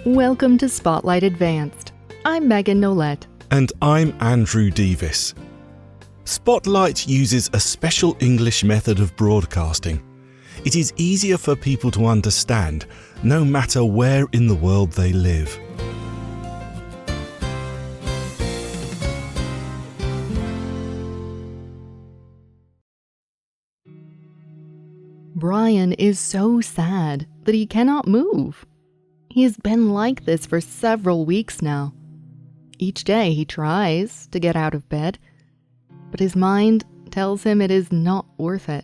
Welcome to Spotlight Advanced. I'm Megan Nollet. And I'm Andrew Devis. Spotlight uses a special English method of broadcasting. It is easier for people to understand, no matter where in the world they live. Brian is so sad that he cannot move. He has been like this for several weeks now. Each day he tries to get out of bed, but his mind tells him it is not worth it.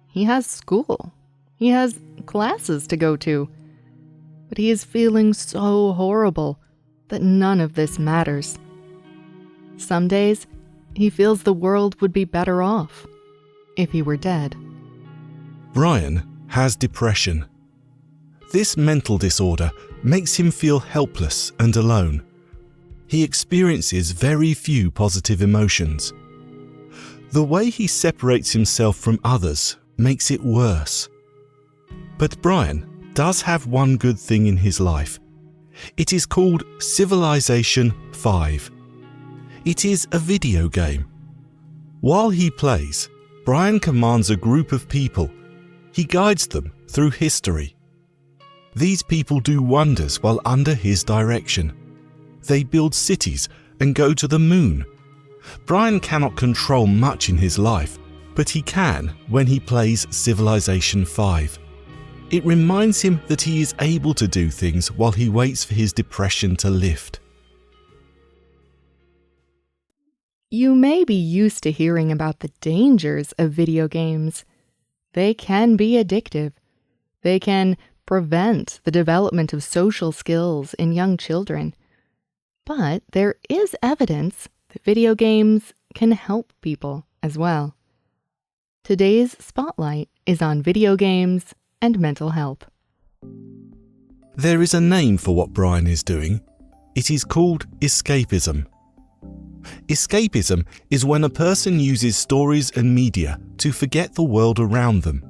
He has school. He has classes to go to. But he is feeling so horrible that none of this matters. Some days, he feels the world would be better off if he were dead. Brian has depression. This mental disorder makes him feel helpless and alone. He experiences very few positive emotions. The way he separates himself from others makes it worse. But Brian does have one good thing in his life. It is called Civilization 5. It is a video game. While he plays, Brian commands a group of people. He guides them through history. These people do wonders while under his direction. They build cities and go to the moon. Brian cannot control much in his life, but he can when he plays Civilization 5. It reminds him that he is able to do things while he waits for his depression to lift. You may be used to hearing about the dangers of video games. They can be addictive. They can prevent the development of social skills in young children. But there is evidence that video games can help people as well. Today's Spotlight is on video games and mental health. There is a name for what Brian is doing. It is called escapism. Escapism is when a person uses stories and media to forget the world around them.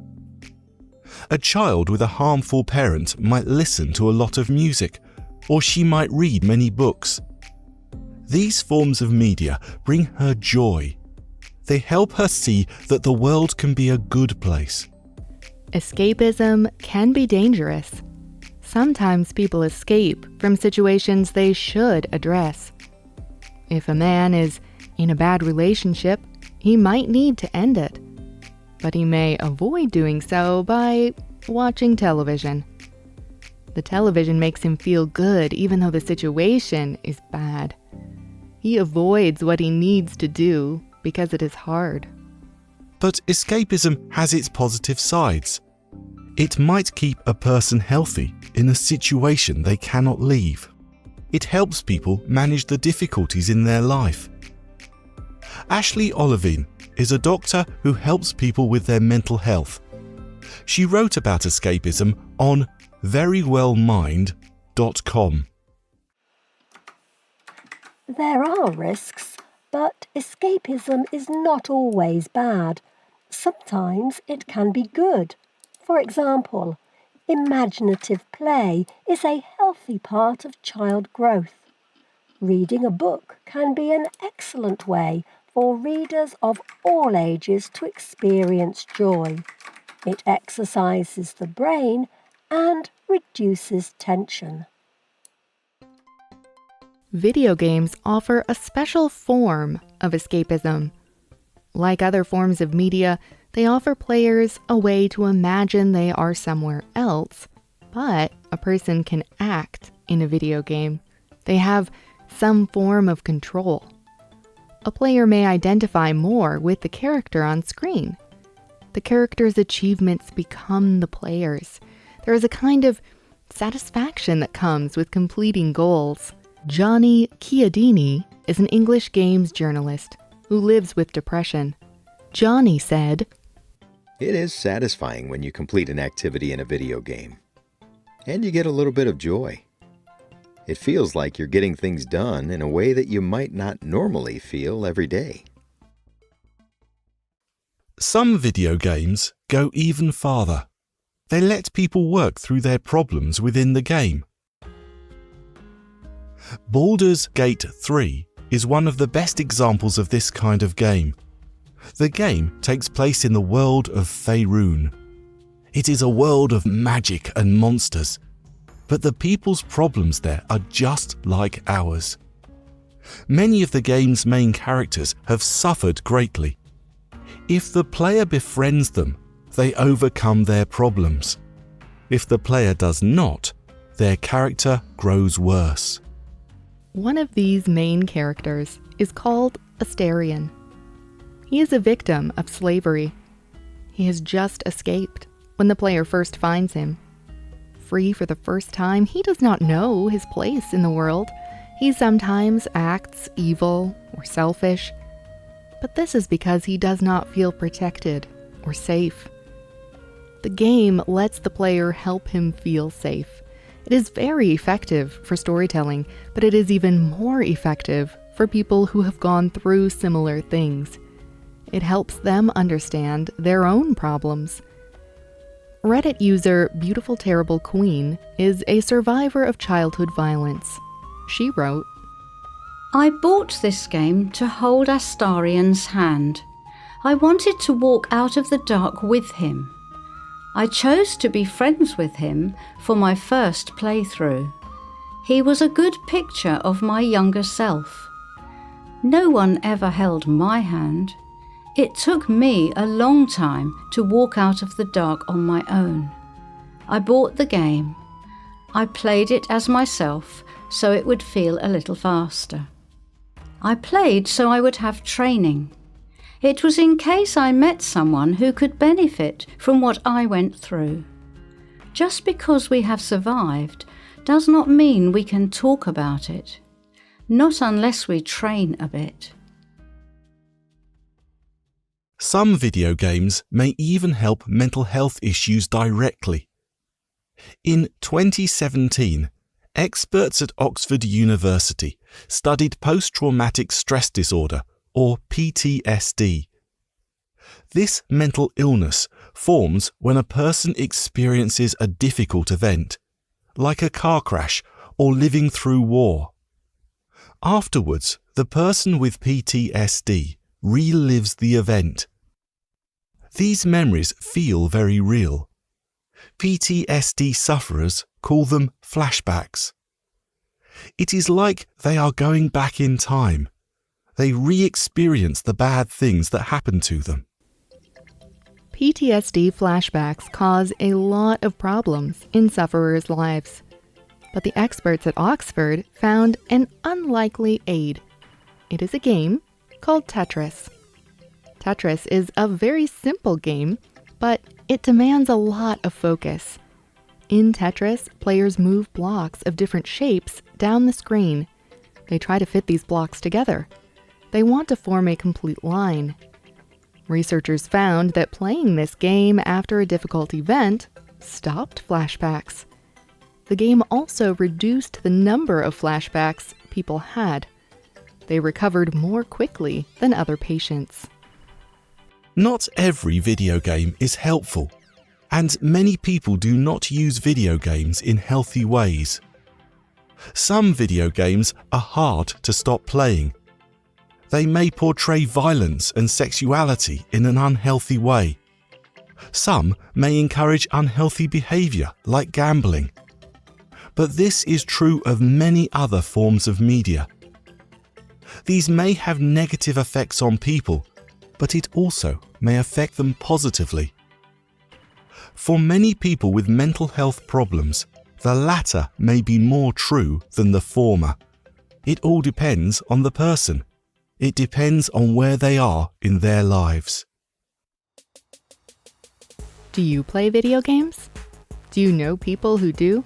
A child with a harmful parent might listen to a lot of music, or she might read many books. These forms of media bring her joy. They help her see that the world can be a good place. Escapism can be dangerous. Sometimes people escape from situations they should address. If a man is in a bad relationship, he might need to end it. But he may avoid doing so by watching television. The television makes him feel good even though the situation is bad. He avoids what he needs to do because it is hard. But escapism has its positive sides. It might keep a person healthy in a situation they cannot leave. It helps people manage the difficulties in their life. Ashley Olivine is a doctor who helps people with their mental health. She wrote about escapism on verywellmind.com. There are risks, but escapism is not always bad. Sometimes it can be good. For example, imaginative play is a healthy part of child growth. Reading a book can be an excellent way for readers of all ages to experience joy. It exercises the brain and reduces tension. Video games offer a special form of escapism. Like other forms of media, they offer players a way to imagine they are somewhere else, but a person can act in a video game. They have some form of control. A player may identify more with the character on screen. The character's achievements become the player's. There is a kind of satisfaction that comes with completing goals. Johnny Chiodini is an English games journalist who lives with depression. Johnny said, "It is satisfying when you complete an activity in a video game, and you get a little bit of joy. It feels like you're getting things done in a way that you might not normally feel every day." Some video games go even farther. They let people work through their problems within the game. Baldur's Gate 3 is one of the best examples of this kind of game. The game takes place in the world of Faerun. It is a world of magic and monsters, but the people's problems there are just like ours. Many of the game's main characters have suffered greatly. If the player befriends them, they overcome their problems. If the player does not, their character grows worse. One of these main characters is called Astarion. He is a victim of slavery. He has just escaped when the player first finds him. Free for the first time, he does not know his place in the world. He sometimes acts evil or selfish, but this is because he does not feel protected or safe. The game lets the player help him feel safe. It is very effective for storytelling, but it is even more effective for people who have gone through similar things. It helps them understand their own problems. Reddit user Beautiful Terrible Queen is a survivor of childhood violence. She wrote, I bought this game to hold Astarion's hand. I wanted to walk out of the dark with him. I chose to be friends with him for my first playthrough. He was a good picture of my younger self. No one ever held my hand. It took me a long time to walk out of the dark on my own. I bought the game. I played it as myself so it would feel a little faster. I played so I would have training. It was in case I met someone who could benefit from what I went through. Just because we have survived does not mean we can talk about it. Not unless we train a bit. Some video games may even help mental health issues directly. In 2017, experts at Oxford University studied post-traumatic stress disorder, or PTSD. This mental illness forms when a person experiences a difficult event, like a car crash or living through war. Afterwards, the person with PTSD relives the event. These memories feel very real. PTSD sufferers call them flashbacks. It is like they are going back in time. They re-experience the bad things that happened to them. PTSD flashbacks cause a lot of problems in sufferers' lives. But the experts at Oxford found an unlikely aid. It is a game called Tetris. Tetris is a very simple game, but it demands a lot of focus. In Tetris, players move blocks of different shapes down the screen. They try to fit these blocks together. They want to form a complete line. Researchers found that playing this game after a difficult event stopped flashbacks. The game also reduced the number of flashbacks people had. They recovered more quickly than other patients. Not every video game is helpful, and many people do not use video games in healthy ways. Some video games are hard to stop playing. They may portray violence and sexuality in an unhealthy way. Some may encourage unhealthy behavior like gambling. But this is true of many other forms of media. These may have negative effects on people, but it also may affect them positively. For many people with mental health problems, the latter may be more true than the former. It all depends on the person. It depends on where they are in their lives. Do you play video games? Do you know people who do?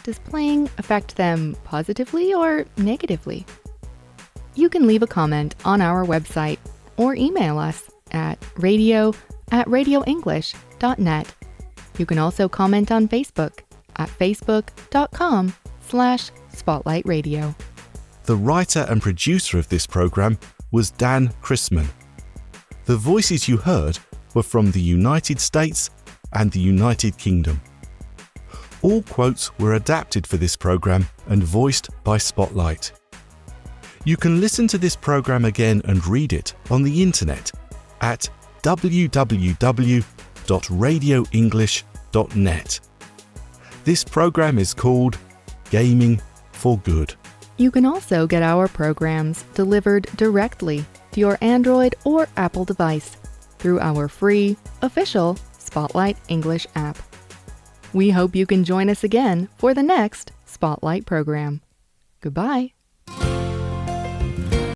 Does playing affect them positively or negatively? You can leave a comment on our website or email us at radio@radioenglish.net. You can also comment on Facebook at facebook.com/spotlightradio. The writer and producer of this program was Dan Chrisman. The voices you heard were from the United States and the United Kingdom. All quotes were adapted for this program and voiced by Spotlight. You can listen to this program again and read it on the internet at www.radioenglish.net. This program is called Gaming for Good. You can also get our programs delivered directly to your Android or Apple device through our free, official Spotlight English app. We hope you can join us again for the next Spotlight program. Goodbye.